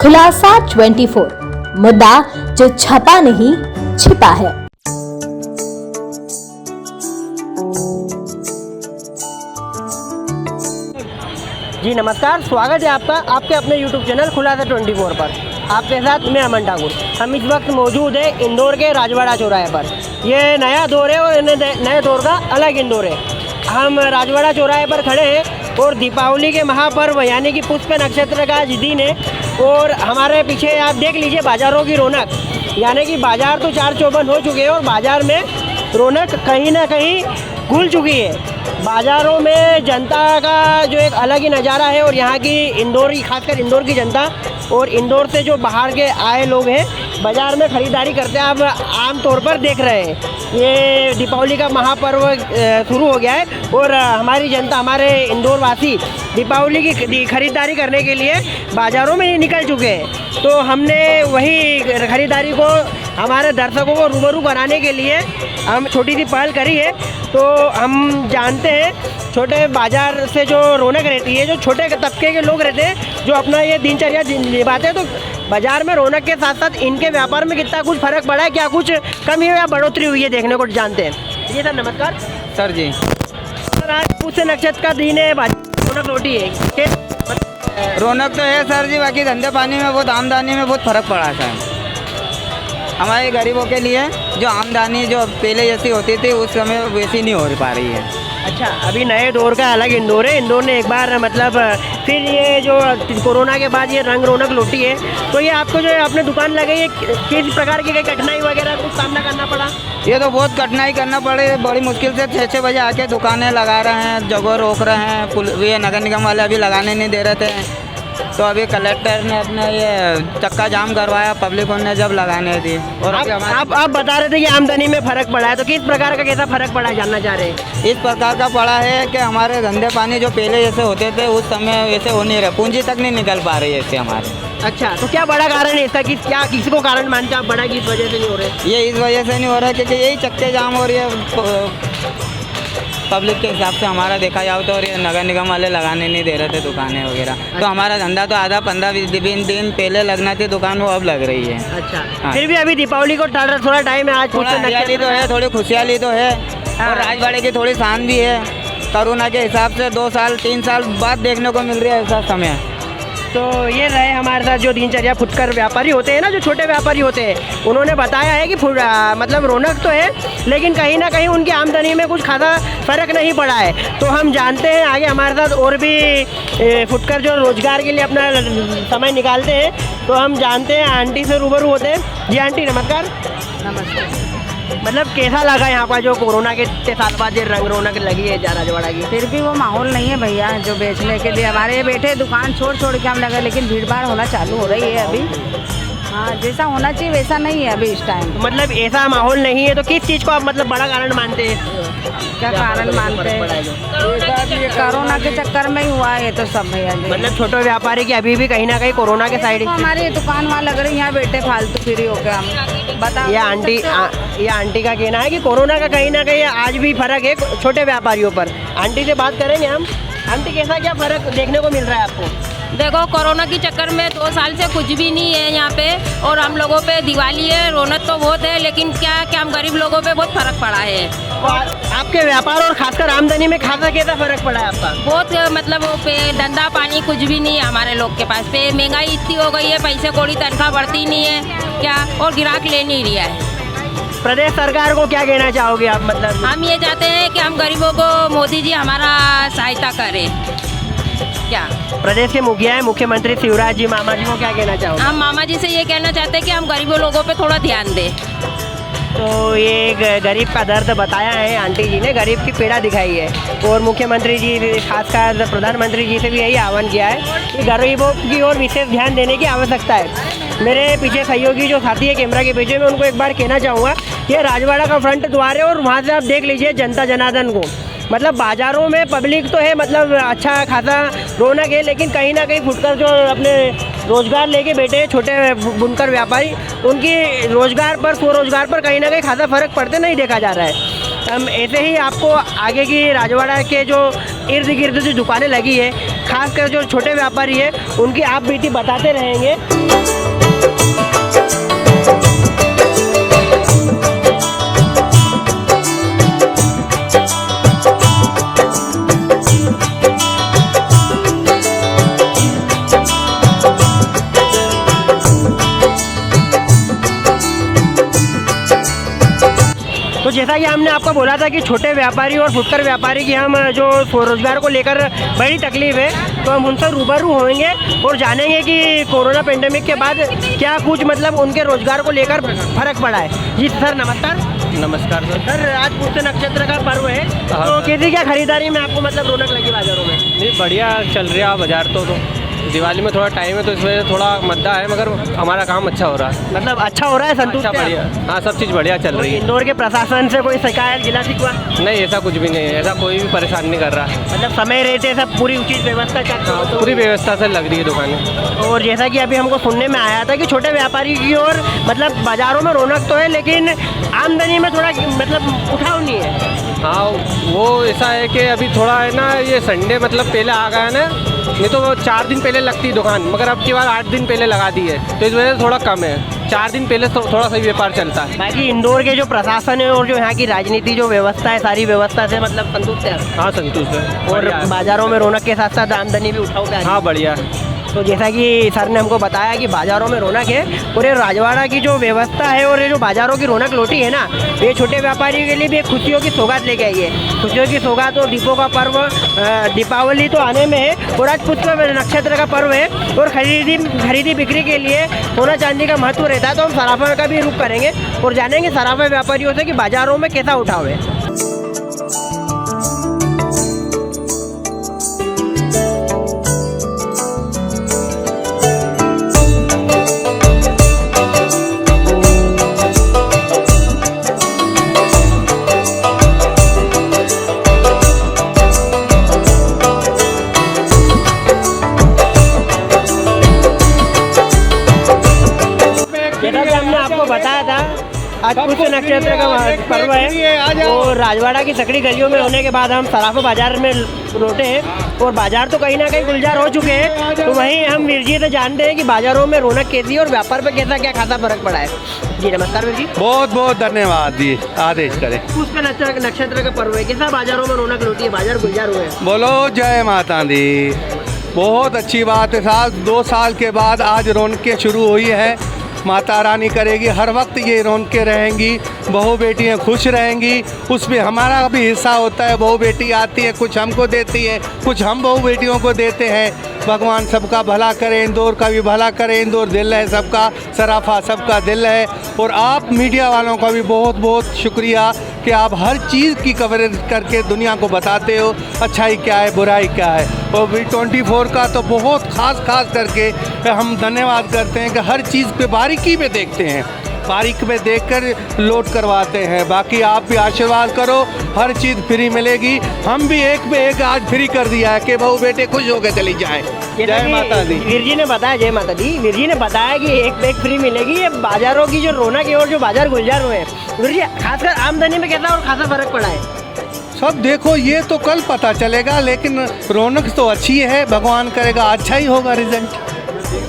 खुलासा 24 मुद्दा जो छपा नहीं छिपा है। जी नमस्कार, स्वागत है आपका आपके अपने YouTube चैनल खुलासा 24 पर। आपके साथ मैं अमन ठाकुर। हम इस वक्त मौजूद है इंदौर के राजवाड़ा चौराहे पर। ये नया दौर है और नए दौर का अलग इंदौर है। हम राजवाड़ा चौराहे पर खड़े हैं और दीपावली के महापर्व यानी कि पुष्प नक्षत्र का आज दिन है और हमारे पीछे आप देख लीजिए बाज़ारों की रौनक, यानी कि बाज़ार तो चार चौबंद हो चुके हैं और बाज़ार में रौनक कहीं ना कहीं घुल चुकी है। बाज़ारों में जनता का जो एक अलग ही नज़ारा है और यहाँ की इंदौर की, खासकर इंदौर की जनता और इंदौर से जो बाहर के आए लोग हैं बाज़ार में ख़रीदारी करते हैं। आप आम तौर पर देख रहे हैं ये दीपावली का महापर्व शुरू हो गया है और हमारी जनता, हमारे इंदौर वासी दीपावली की ख़रीदारी करने के लिए बाज़ारों में निकल चुके हैं। तो हमने वही ख़रीदारी को हमारे दर्शकों को रूबरू बनाने के लिए हम छोटी सी पहल करी है। तो हम जानते हैं छोटे बाज़ार से जो रौनक रहती है, जो छोटे तबके के लोग रहते हैं जो अपना ये दिनचर्या निभाते हैं, तो बाज़ार में रौनक के साथ साथ इनके व्यापार में कितना कुछ फ़र्क पड़ा है, क्या कुछ कमी या बढ़ोतरी हुई है, देखने को जानते हैं। जी सर नमस्कार। सर जी सर आज पुष्य नक्षत्र का दिन है, रौनक लौटी है, रौनक तो है सर जी, बाकी धंधे पानी में बहुत आमदनी में बहुत फ़र्क पड़ा है हमारे गरीबों के लिए। जो आमदनी जो पहले जैसी होती थी उस समय वैसी नहीं हो पा रही है। अच्छा, अभी नए दौर का अलग इंदौर है। इंदौर ने एक बार मतलब फिर ये जो कोरोना के बाद ये रंग रौनक लौटी है, तो ये आपको जो अपने दुकान लगाई है किस प्रकार की कठिनाई वगैरह कुछ सामना करना पड़ा? ये तो बहुत कठिनाई करना पड़े, बड़ी मुश्किल से 6-6 बजे आके दुकानें लगा रहे हैं, जगह रोक रहे हैं, ये नगर निगम वाले अभी लगाने नहीं दे रहे थे, तो अभी कलेक्टर ने अपने ये चक्का जाम करवाया, पब्लिक ने जब लगाने दी। और आप बता रहे थे कि आमदनी में फ़र्क पड़ा है, तो किस प्रकार का कैसा फ़र्क पड़ा है जानना चाह रहे हैं? इस प्रकार का पड़ा है कि हमारे धंधे पानी जो पहले जैसे होते थे उस समय वैसे हो नहीं रहे, पूंजी तक नहीं निकल पा रही है इससे हमारे। अच्छा, तो क्या बड़ा कारण है इसका कि क्या किसी को कारण मानते आप बड़ा किस वजह से नहीं हो रहे? ये इस वजह से नहीं हो रहा है क्योंकि यही चक्के जाम और ये पब्लिक के हिसाब से हमारा देखा जाओ तो, और ये नगर निगम वाले लगाने नहीं दे रहे थे दुकानें वगैरह। तो हमारा धंधा तो आधा 15-20 दिन पहले लगना थी दुकान, वो अब लग रही है। अच्छा हाँ। फिर भी अभी दीपावली को थोड़ा टाइम है, आज थोड़ा हरियाली तो है, थोड़ी खुशहाली तो है और राजवाड़े की थोड़ी शान भी है। कोरोना के हिसाब से 2 साल 3 साल बाद देखने को मिल रही है ऐसा समय। तो ये रहे हमारे साथ जो दिनचर्या फुटकर व्यापारी होते हैं ना, जो छोटे व्यापारी होते हैं, उन्होंने बताया है कि मतलब रौनक तो है लेकिन कहीं ना कहीं उनकी आमदनी में कुछ खासा फ़र्क नहीं पड़ा है। तो हम जानते हैं आगे हमारे साथ और भी फुटकर जो रोज़गार के लिए अपना समय निकालते हैं, तो हम जानते हैं आंटी से रूबरू होते हैं। जी आंटी नमस्कार। नमस्ते। मतलब कैसा लगा यहाँ पर जो कोरोना के साल बाद ये रंग रौनक लगी है राजवाड़ा की? फिर भी वो माहौल नहीं है भैया जो बेचने के लिए हमारे बैठे दुकान छोड़ के हम लगे, लेकिन भीड़ भाड़ होना चालू हो रही है अभी। हाँ, जैसा होना चाहिए वैसा नहीं है अभी इस टाइम। मतलब ऐसा माहौल नहीं है, तो किस चीज़ को आप मतलब बड़ा कारण मानते हैं? क्या कारण मानते हैं? ये कोरोना के चक्कर में ही हुआ है ये तो सब भैया जी। मतलब छोटे व्यापारी की अभी भी कहीं ना कहीं कोरोना के साइड हमारी दुकान वहाँ लग रही, यहाँ बैठे फालतू फ्री होके हम बता। ये आंटी का कहना है कि कोरोना का कहीं ना कहीं आज भी फर्क है छोटे व्यापारियों पर। आंटी से बात करेंगे हम। आंटी कैसा क्या फ़र्क देखने को मिल रहा है आपको? देखो कोरोना के चक्कर में 2 साल से कुछ भी नहीं है यहाँ पे और हम लोगों पे दिवाली है, रौनक तो बहुत है, लेकिन क्या हम गरीब लोगों पे बहुत फ़र्क पड़ा है। और आपके व्यापार और खासकर आमदनी में खासा कैसा फ़र्क पड़ा है आपका? बहुत मतलब वो पे धंधा पानी कुछ भी नहीं है हमारे लोग के पास पे। महंगाई इतनी हो गई है, पैसे कौड़ी तनख्वाह बढ़ती नहीं है क्या, और ग्राहक ले नहीं रहा है। प्रदेश सरकार को क्या कहना चाहोगे आप? मतलब हम ये चाहते हैं कि हम गरीबों को मोदी जी हमारा सहायता करें। क्या प्रदेश के मुखिया है मुख्यमंत्री शिवराज जी, मामा जी को क्या कहना चाहोगे? हम मामा जी से ये कहना चाहते हैं कि हम गरीबों लोगों पे थोड़ा ध्यान दें। तो ये गरीब का दर्द बताया है आंटी जी ने, गरीब की पीड़ा दिखाई है और मुख्यमंत्री जी खासकर प्रधानमंत्री जी से भी यही आह्वान किया है कि गरीबों की ओर विशेष ध्यान देने की आवश्यकता है। मेरे पीछे सहयोगी जो साथी है कैमरा के पीछे, मैं उनको एक बार कहना चाहूँगा ये राजवाड़ा का फ्रंट द्वार है और वहाँ से आप देख लीजिए जनता जनार्दन को। मतलब बाज़ारों में पब्लिक तो है, मतलब अच्छा खासा रौनक है, लेकिन कहीं ना कहीं फुटकर जो अपने रोज़गार लेके बैठे हैं छोटे बुनकर व्यापारी, उनकी रोज़गार पर स्वरोज़गार पर कहीं ना कहीं खासा फ़र्क पड़ते नहीं देखा जा रहा है। हम ऐसे ही आपको आगे की राजवाड़ा के जो इर्द गिर्द जो दुकानें लगी है, खासकर जो छोटे व्यापारी है, उनकी आप बीती बताते रहेंगे। तो जैसा कि हमने आपको बोला था कि छोटे व्यापारी और फुटकर व्यापारी की हम जो रोजगार को लेकर बड़ी तकलीफ है, तो हम उनसे रूबरू होंगे और जानेंगे कि कोरोना पेंडेमिक के बाद क्या कुछ मतलब उनके रोजगार को लेकर फर्क पड़ा है। जी सर नमस्कार। नमस्कार सर। सर आज पुष्य नक्षत्र का पर्व है, हाँ, तो सर। कैसी क्या खरीदारी में आपको मतलब रौनक लगी बाजारों में? नहीं बढ़िया चल रहा है बाजार तो दिवाली में थोड़ा टाइम है तो इस वजह से थोड़ा मद्दा है, मगर हमारा काम अच्छा हो रहा है। मतलब अच्छा हो रहा है, संतुष्ट अच्छा हैं बढ़िया, आप? हाँ सब चीज़ बढ़िया चल रही है। इंदौर के प्रशासन से कोई शिकायत गिला शिकवा? नहीं ऐसा कुछ भी नहीं है, ऐसा कोई भी परेशान नहीं कर रहा है। मतलब समय रहते सब पूरी उचित व्यवस्था चाहते पूरी व्यवस्था से लग रही है दुकानें। और जैसा कि अभी हमको सुनने में आया था कि छोटे व्यापारी की ओर मतलब बाजारों में रौनक तो है, लेकिन आमदनी में थोड़ा मतलब उठाव नहीं है। हाँ वो ऐसा है कि अभी थोड़ा है ना, ये संडे मतलब पहले आ गया ना, नहीं तो वो 4 दिन पहले लगती दुकान, मगर अब की बार 8 दिन पहले लगा दी है, तो इस वजह से थोड़ा कम है। 4 दिन पहले तो थोड़ा सा व्यापार चलता है। बाकी इंदौर के जो प्रशासन है और जो यहाँ की राजनीति जो व्यवस्था है, सारी व्यवस्था से मतलब संतुष्ट है। हाँ संतुष्ट है और बढ़िया है। बाजारों में रौनक के साथ साथ आमदनी भी उठाव पे आ रही है। हाँ बढ़िया है। तो जैसा कि सर ने हमको बताया कि बाज़ारों में रौनक है और ये राजवाड़ा की जो व्यवस्था है और ये जो बाज़ारों की रौनक लौटी है ना, ये छोटे व्यापारियों के लिए भी एक खुशियों की सौगात लेके आई है। खुशियों की सौगात और दीपों का पर्व, दीपावली तो आने में है और आज पुष्य नक्षत्र का पर्व है और खरीदी बिक्री के लिए सोना चांदी का महत्व रहता है। तो हम सराफा का भी रुख करेंगे और जानेंगे सराफा व्यापारियों से कि बाज़ारों में कैसा उठाव है। जैसा कि हमने आपको बताया था, आज पुष्य नक्षत्र का पर्व है और राजवाड़ा की सकड़ी गलियों में होने के बाद हम सराफा बाजार में लौटे हैं और बाजार तो कहीं ना कहीं गुलजार हो चुके हैं। तो वहीं हम वीर जी से जानते हैं कि बाजारों में रौनक कैसी है और व्यापार पे कैसा क्या खासा फर्क पड़ा है। जी नमस्कार वीर जी। बहुत बहुत धन्यवाद जी, आदेश करें। पुष्य नक्षत्र का पर्व है, कैसा बाजारों में रौनक लौटी है, बाजार गुलजार हुए हैं? बोलो जय माता दी। बहुत अच्छी बात है साहब, 2 साल के बाद आज रौनकें शुरू हुई है। माता रानी करेगी, हर वक्त ये रौनकें रहेंगी, बहू बेटियाँ खुश रहेंगी, उसमें हमारा भी हिस्सा होता है। बहू बेटी आती है, कुछ हमको देती है, कुछ हम बहू बेटियों को देते हैं। भगवान सबका भला करे, इंदौर का भी भला करे। इंदौर दिल है सबका, सराफा सबका दिल है। और आप मीडिया वालों का भी बहुत बहुत शुक्रिया कि आप हर चीज़ की कवरेज करके दुनिया को बताते हो, अच्छाई क्या है बुराई क्या है। और V24 का तो बहुत खास करके हम धन्यवाद करते हैं कि हर चीज़ पे बारीकी में देखते हैं, बारीक में देखकर लोड करवाते हैं। बाकी आप भी आशीर्वाद करो, हर चीज़ फ्री मिलेगी। हम भी एक पे एक आज फ्री कर दिया है कि बहू बेटे खुश होकर चली जाएं। जय माता दी। वीर जी ने बताया, जय माता दी, वीर जी ने बताया कि एक पे एक फ्री मिलेगी। ये बाजारों की जो रौनक है और जो बाजार गुलजार हुए हैं, वीर जी खासकर आमदनी में कैसा और खासा फर्क पड़ा है? सब देखो ये तो कल पता चलेगा, लेकिन रौनक तो अच्छी है, भगवान करेगा अच्छा ही होगा रिजल्ट।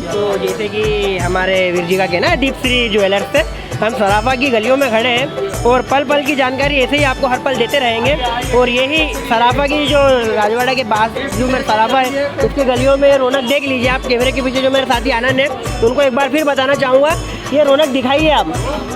तो जैसे कि हमारे वीर जी का कहना है, दीपश्री ज्वेलर्स से हम सराफा की गलियों में खड़े हैं और पल पल की जानकारी ऐसे ही आपको हर पल देते रहेंगे। और यही सराफा की जो राजवाड़ा के पास जो मेरा सराफा है, उसके गलियों में रौनक देख लीजिए आप। कैमरे के पीछे जो मेरे साथी आनंद है, तो उनको एक बार फिर बताना चाहूँगा, ये रौनक दिखाइए आप।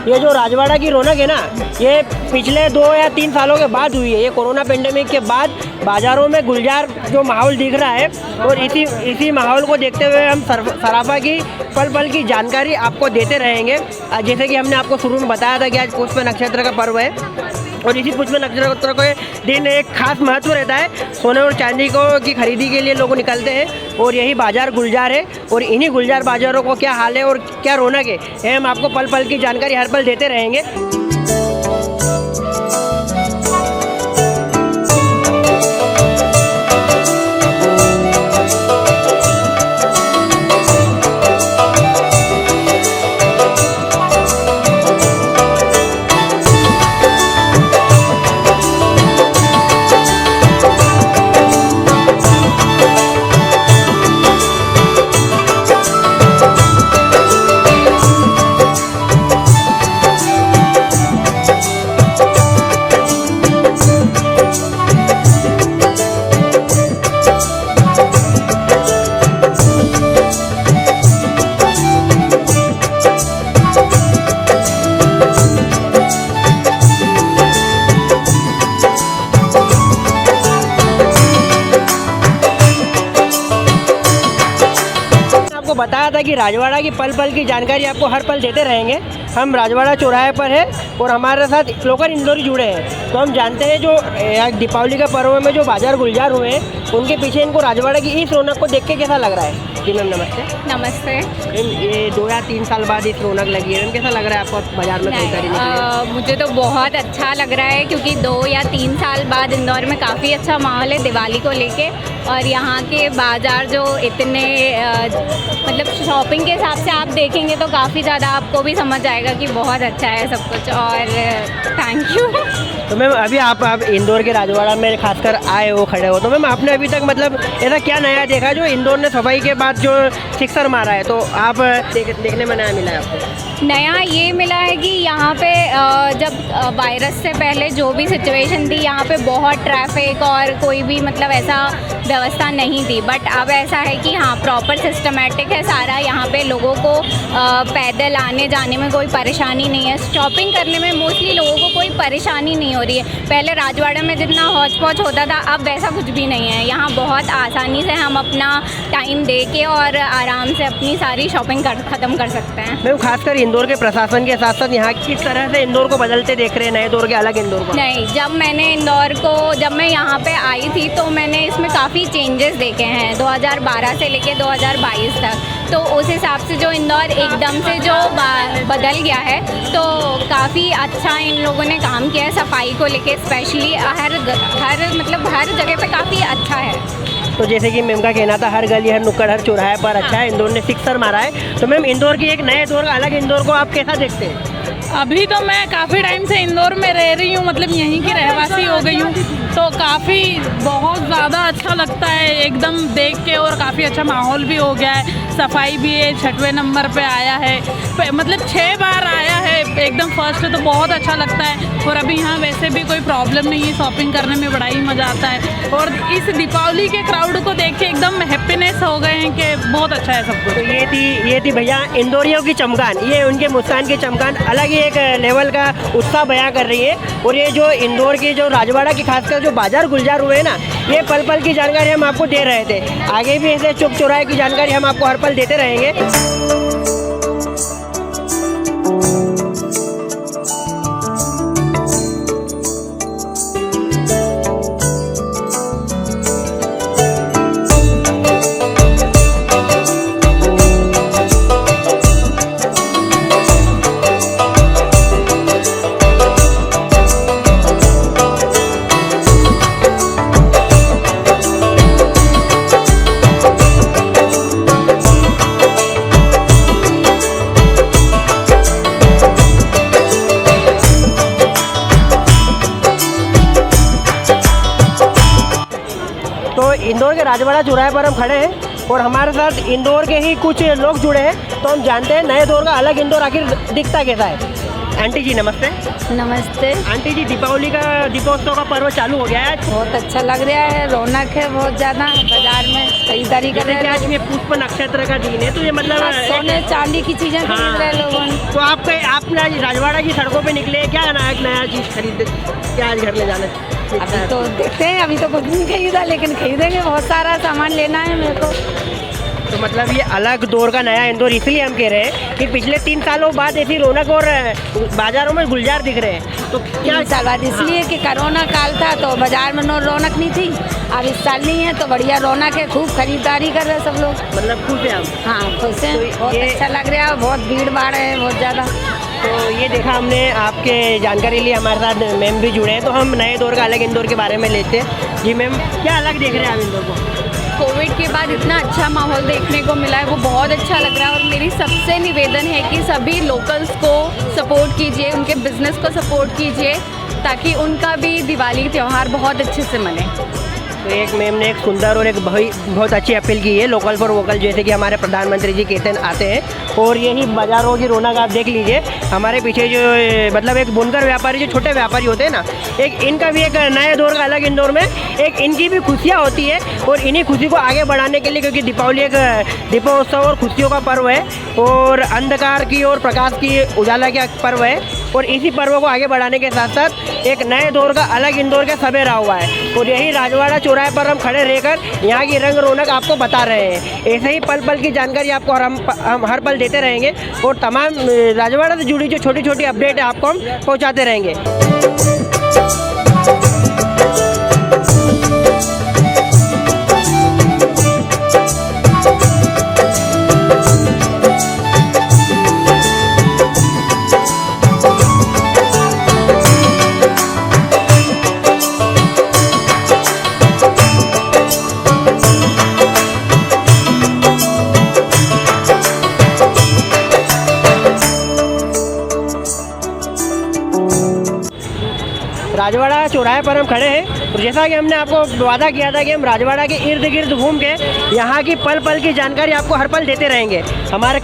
ये जो राजवाड़ा की रौनक है ना, ये पिछले 2 या 3 सालों के बाद हुई है। ये कोरोना पेंडेमिक के बाद बाज़ारों में गुलजार जो माहौल दिख रहा है और इसी माहौल को देखते हुए हम सराफा की पल पल की जानकारी आपको देते रहेंगे। जैसे कि हमने आपको शुरू में बताया था कि आज पुष्य नक्षत्र का पर्व है और इसी पुष्य नक्षत्र के दिन एक खास महत्व रहता है। सोने और चांदी की खरीदी के लिए लोग निकलते हैं और यही बाजार गुलजार है और इन्हीं गुलजार बाज़ारों को क्या हाल है और क्या रौनक है, ये हम आपको पल पल की जानकारी हर पल देते रहेंगे। राजवाड़ा की पल पल की जानकारी आपको हर पल देते रहेंगे। हम राजवाड़ा चौराहे पर है और हमारे साथ लोकल इंदौरी जुड़े हैं, तो हम जानते हैं जो दीपावली के पर्व में जो बाजार गुलजार हुए हैं उनके पीछे इनको राजवाड़ा की इस रौनक को देख के कैसा लग रहा है। जी मैम नमस्ते। नमस्ते। मैम ये 2 या 3 साल बाद इस रौनक लगी है, मैम कैसा लग रहा है आपको बाजार में खरीदारी में? मुझे तो बहुत अच्छा लग रहा है क्योंकि 2 या 3 साल बाद इंदौर में काफ़ी अच्छा माहौल है दिवाली को लेके, और यहाँ के बाज़ार जो इतने मतलब शॉपिंग के हिसाब से आप देखेंगे तो काफ़ी ज़्यादा आपको भी समझ आएगा कि बहुत अच्छा है सब कुछ, और थैंक यू। तो मैम अभी आप इंदौर के राजवाड़ा में खासकर आए हो, खड़े हो, तो मैम आपने अभी तक मतलब ऐसा क्या नया देखा जो इंदौर ने सफाई के बाद जो सिक्सर मारा है, तो आप देखने में नया मिला है आपको? नया ये मिला है कि यहाँ पे जब वायरस से पहले जो भी सिचुएशन थी यहाँ पे बहुत ट्रैफिक और कोई भी मतलब ऐसा व्यवस्था नहीं थी, बट अब ऐसा है कि हाँ प्रॉपर सिस्टमेटिक है सारा। यहाँ पे लोगों को पैदल आने जाने में कोई परेशानी नहीं है, शॉपिंग करने में मोस्टली लोगों को कोई परेशानी नहीं हो रही है। पहले राजवाड़ा में जितना हौच पौच होता था अब वैसा कुछ भी नहीं है। यहाँ बहुत आसानी से हम अपना टाइम दे के और आराम से अपनी सारी शॉपिंग ख़त्म कर सकते हैं। मैम खासकर इंदौर के प्रशासन के साथ साथ यहाँ किस तरह से इंदौर को बदलते देख रहे हैं, नए दौर के अलग इंदौर को? नहीं, जब मैं यहाँ पे आई थी तो मैंने इसमें काफ़ी चेंजेस देखे हैं 2012 से लेके 2022 तक, तो उस हिसाब से जो इंदौर एकदम से जो बदल गया है तो काफ़ी अच्छा इन लोगों ने काम किया है सफाई को लेके, स्पेशली हर जगह पे काफ़ी अच्छा है। तो जैसे कि मैम का कहना था हर गली हर नुक्कड़ हर चौराहे पर अच्छा है, इंदौर ने सिक्सर मारा है, तो मैम इंदौर की एक नए दौर का अलग इंदौर को आप कैसा देखते हैं? अभी तो मैं काफ़ी टाइम से इंदौर में रह रही हूँ, मतलब यहीं की रहवासी हो गई हूँ, तो काफ़ी बहुत ज़्यादा अच्छा लगता है एकदम देख के, और काफ़ी अच्छा माहौल भी हो गया है, सफाई भी है, 6वें नंबर पे आया है, मतलब 6 बार आया है, एकदम फर्स्ट है तो बहुत अच्छा लगता है। और अभी यहाँ वैसे भी कोई प्रॉब्लम नहीं है, शॉपिंग करने में बड़ा ही मज़ा आता है, और इस दीपावली के क्राउड को देख के एकदम हैप्पीनेस हो गए हैं कि बहुत अच्छा है सब कुछ। तो ये थी भैया इंदौरियों की चमकान, ये उनके मुस्कान की चमकान अलग ही एक लेवल का उत्साह बयां कर रही है। और ये जो इंदौर की जो राजवाड़ा की खासकर जो बाजार गुलजार हुए हैं ना, ये पल पल की जानकारी हम आपको दे रहे थे, आगे भी ऐसे चौक चौराहे की जानकारी हम आपको हर पल देते रहेंगे। तो इंदौर के राजवाड़ा चौराहे पर हम खड़े हैं और हमारे साथ इंदौर के ही कुछ लोग जुड़े हैं, तो हम जानते हैं नए दौर का अलग इंदौर आखिर दिखता कैसा है। आंटी जी नमस्ते। नमस्ते। आंटी जी दीपोत्सव का पर्व चालू हो गया है, बहुत अच्छा लग रहा है, रौनक है बहुत ज़्यादा बाजार में, खरीदारी कर रहे हैं। आज ये पुष्प नक्षत्र का दिन है, तो ये मतलब सोने चांदी की चीज़ें खरीद रहे लोगों ने। तो आपने आज राजवाड़ा की सड़कों पे निकले, क्या नया चीज़ खरीद क्या आज घर में जाना? अभी तो देखते हैं, अभी तो कुछ नहीं खरीदा, लेकिन खरीदेंगे, बहुत सारा सामान लेना है मेरे को। तो मतलब ये अलग दौर का नया इंदौर इसलिए हम कह रहे हैं कि पिछले 3 सालों बाद ऐसी रौनक और बाजारों में गुलजार दिख रहे हैं। तो क्या साल बाद इसलिए कि कोरोना काल था तो बाजार में रौनक नहीं थी, अब इस साल नहीं है तो बढ़िया रौनक है, खूब खरीदारी कर रहे हैं सब लोग। मतलब खुश हैं आप? हाँ खुश हैं, तो बहुत अच्छा लग रहा है, बहुत भीड़ भाड़ है बहुत ज़्यादा। तो ये देखा हमने, आपके जानकारी लिए हमारे साथ मैम भी जुड़े हैं, तो हम नए दौर का अलग इंदौर के बारे में लेते हैं। जी मैम, क्या अलग देख रहे हैं आप इंदौर को? कोविड के बाद इतना अच्छा माहौल देखने को मिला है, वो बहुत अच्छा लग रहा है। और मेरी सबसे निवेदन है कि सभी लोकल्स को सपोर्ट कीजिए, उनके बिजनेस को सपोर्ट कीजिए, ताकि उनका भी दिवाली त्यौहार बहुत अच्छे से मने। तो एक मैम ने एक सुंदर और एक बहुत अच्छी अपील की है, लोकल फॉर वोकल, जैसे कि हमारे प्रधानमंत्री जी कहते आते हैं। और यही बाज़ारों की रौनक आप देख लीजिए, हमारे पीछे जो मतलब एक बुनकर व्यापारी, जो छोटे व्यापारी होते हैं ना, एक इनका भी एक नए दौर का अलग इंदौर में एक इनकी भी खुशियाँ होती है, और इन्हीं खुशी को आगे बढ़ाने के लिए, क्योंकि दीपावली एक दीपोत्सव और खुशियों का पर्व है, और अंधकार की और प्रकाश की उजाला का पर्व है, और इसी पर्व को आगे बढ़ाने के साथ साथ एक नए दौर का अलग इंदौर का सवेरा हुआ है और यही राजवाड़ा चौराहे पर हम खड़े रहकर यहाँ की रंग रौनक आपको बता रहे हैं। ऐसे ही पल पल की जानकारी आपको हम हर पल देते रहेंगे और तमाम राजवाड़ा से जुड़ी जो छोटी छोटी अपडेट है आपको हम पहुँचाते रहेंगे। राजवाड़ा चौराहे पर हम खड़े हैं और जैसा कि हमने आपको वादा किया था कि हम राजवाड़ा के इर्द गिर्द घूम के यहाँ की पल पल की जानकारी आपको हर पल देते रहेंगे। हमारे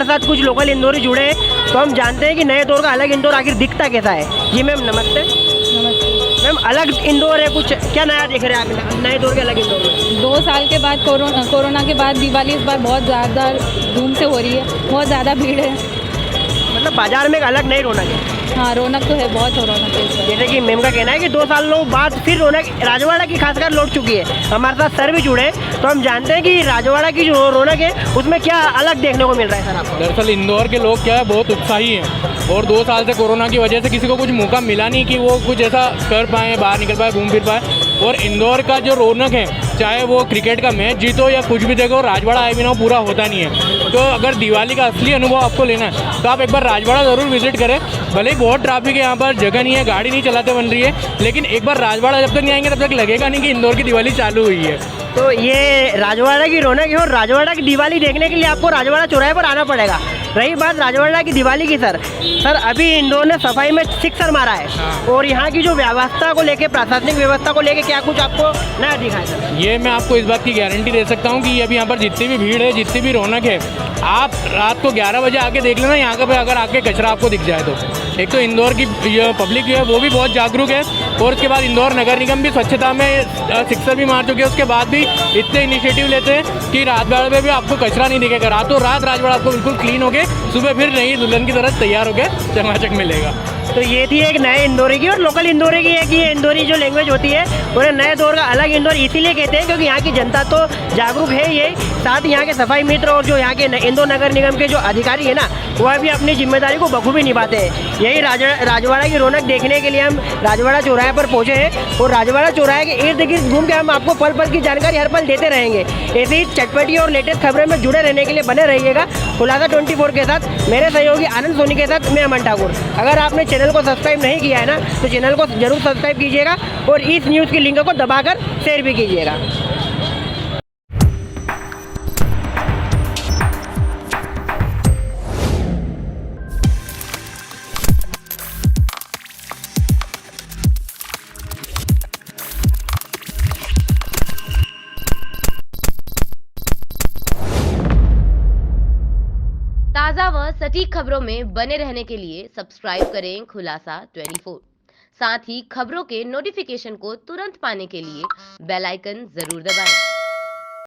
साथ कुछ लोकल इंदौरी जुड़े हैं तो हम जानते हैं कि नए दौर का अलग इंदौर आखिर दिखता कैसा है। जी मैम नमस्ते। नमस्ते मैम, अलग इंदौर है, कुछ क्या नया देख रहे हैं आप नए दौर के अलग इंदौर में? 2 साल के बाद कोरोना के बाद दिवाली इस बार बहुत ज़्यादा धूम से हो रही है, बहुत ज़्यादा भीड़ है। मतलब बाजार में एक अलग नई रौनक है। हाँ, रौनक तो है, बहुत रौनक है इस बार। जैसे कि मैम का कहना है कि 2 सालों बाद फिर रौनक राजवाड़ा की खासकर लौट चुकी है। हमारे साथ सर भी जुड़े तो हम जानते हैं कि राजवाड़ा की जो रौनक है उसमें क्या अलग देखने को मिल रहा है सर आपको? दरअसल इंदौर के लोग क्या है, बहुत उत्साही हैं और 2 साल से कोरोना की वजह से किसी को कुछ मौका मिला नहीं कि वो कुछ ऐसा कर पाएँ, बाहर निकल पाए, घूम फिर पाए। और इंदौर का जो रौनक है, चाहे वो क्रिकेट का मैच जीतो या कुछ भी देखो, राजवाड़ा आए बिना पूरा होता नहीं है। तो अगर दिवाली का असली अनुभव आपको लेना है तो आप एक बार राजवाड़ा ज़रूर विजिट करें। भले ही बहुत ट्रैफिक है, यहाँ पर जगह नहीं है, गाड़ी नहीं चलाते बन रही है, लेकिन एक बार राजवाड़ा जब तक नहीं आएंगे तब तक लगेगा नहीं कि इंदौर की दिवाली चालू हुई है। तो ये राजवाड़ा की रौनक है और राजवाड़ा की दिवाली देखने के लिए आपको राजवाड़ा चौराहे पर आना पड़ेगा। रही बात राजवाड़ा की दिवाली की सर अभी इंदौर ने सफाई में सिक्सर मारा है और यहाँ की जो व्यवस्था को लेके, प्रशासनिक व्यवस्था को लेके क्या कुछ आपको नया दिखा है सर? ये मैं आपको इस बात की गारंटी दे सकता हूँ कि अभी यहाँ पर जितनी भी भीड़ है, जितनी भी रौनक है, आप रात को 11 बजे आके देख लेना यहाँ पे अगर आके कचरा आपको दिख जाए तो। एक तो इंदौर की पब्लिक है वो भी बहुत जागरूक है और उसके बाद इंदौर नगर निगम भी स्वच्छता में सिक्सर भी मार चुके हैं। उसके बाद भी इतने इनिशिएटिव लेते हैं कि राजवाड़ा में भी आपको कचरा नहीं दिखेगा। रातों रात राजवाड़ा आपको बिल्कुल क्लीन होके सुबह फिर नई दुल्हन की तरह तैयार होकर चकाचक मिलेगा। तो ये थी एक नए इंदौरी की और लोकल इंदौरी की है कि ये इंदौरी जो लैंग्वेज होती है और नए दौर का अलग इंदौर इसीलिए कहते हैं क्योंकि यहाँ की जनता तो जागरूक है ये, साथ यहाँ के सफाई मित्र और जो यहाँ के इंदौर नगर निगम के जो अधिकारी है ना वह भी अपनी जिम्मेदारी को बखूबी निभाते हैं। यही राजवाड़ा की रौनक देखने के लिए हम राजवाड़ा चौराहे पर पहुँचे हैं और राजवाड़ा चौराहे के इर्द गिर्द घूम के हम आपको पल पल की जानकारी हर पल देते रहेंगे। ऐसे ही चटपटी और लेटेस्ट खबरों में जुड़े रहने के लिए बने रहिएगा खुलासा 24 के साथ। मेरे सहयोगी आनंद सोनी के साथ मैं अमन ठाकुर। अगर आपने चैनल को सब्सक्राइब नहीं किया है ना तो चैनल को जरूर सब्सक्राइब कीजिएगा और इस न्यूज़ की लिंक को दबाकर शेयर भी कीजिएगा। ताज़ा व सटीक खबरों में बने रहने के लिए सब्सक्राइब करें खुलासा 24। साथ ही खबरों के नोटिफिकेशन को तुरंत पाने के लिए बेल आइकन जरूर दबाएं।